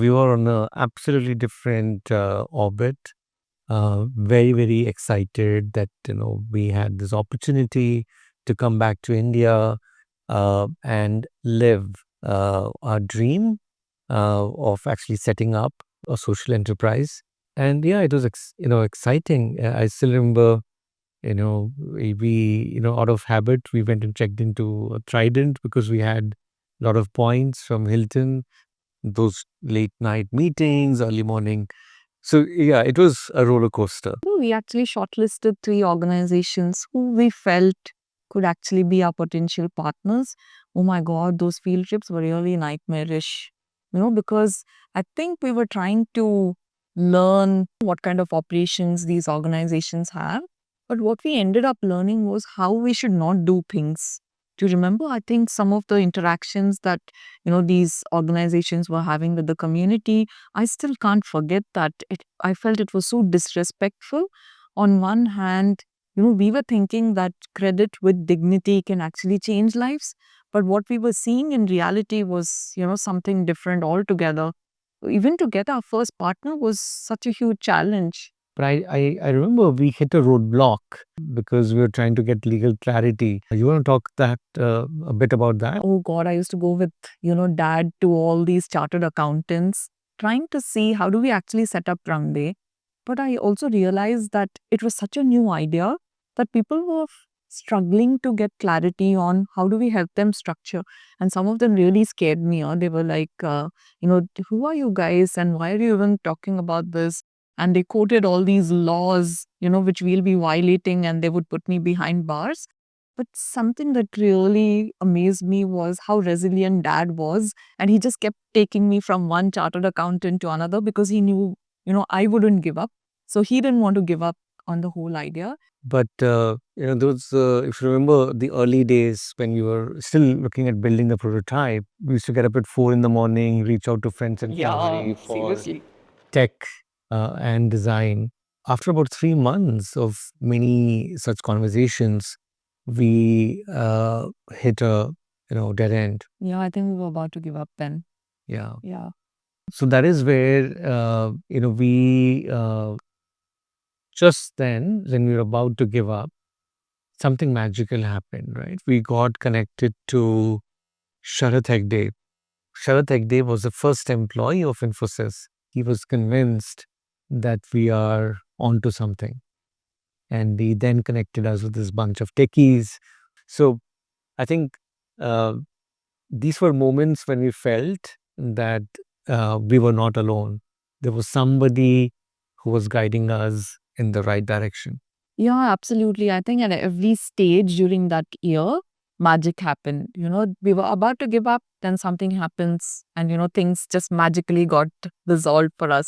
We were on a absolutely different orbit. Very, very excited that we had this opportunity to come back to India and live our dream of actually setting up a social enterprise. And yeah, it was exciting. I still remember we out of habit we went and checked into Trident because we had a lot of points from Hilton, those late night meetings, early morning. So yeah, it was a roller coaster. We actually shortlisted 3 organizations who we felt could actually be our potential partners. Oh my God, those field trips were really nightmarish, because I think we were trying to learn what kind of operations these organizations have. But what we ended up learning was how we should not do things. Do you remember? I think some of the interactions that, these organizations were having with the community, I still can't forget that. I felt it was so disrespectful. On one hand, we were thinking that credit with dignity can actually change lives. But what we were seeing in reality was, something different altogether. Even to get our first partner was such a huge challenge. But I remember we hit a roadblock because we were trying to get legal clarity. You want to talk that a bit about that? Oh God, I used to go with, dad to all these chartered accountants, trying to see how do we actually set up Runway. But I also realized that it was such a new idea that people were struggling to get clarity on how do we help them structure. And some of them really scared me. They were like, who are you guys and why are you even talking about this? And they quoted all these laws, which we'll be violating and they would put me behind bars. But something that really amazed me was how resilient dad was. And he just kept taking me from one chartered accountant to another because he knew, I wouldn't give up. So he didn't want to give up on the whole idea. But those if you remember the early days when we were still looking at building the prototype, we used to get up at 4 in the morning, reach out to friends and family for Seriously. tech and design. After about 3 months of many such conversations, we hit a dead end. Yeah, I think we were about to give up then. Yeah. Yeah. So that is where we just then when we were about to give up, something magical happened. Right, we got connected to Sharath Hegde. Sharath Hegde was the first employee of Infosys. He was convinced that we are onto something. And he then connected us with this bunch of techies. So I think uh, these were moments when we felt that we were not alone. There was somebody who was guiding us in the right direction. Yeah, absolutely. I think at every stage during that year, magic happened. We were about to give up, then something happens, and things just magically got resolved for us.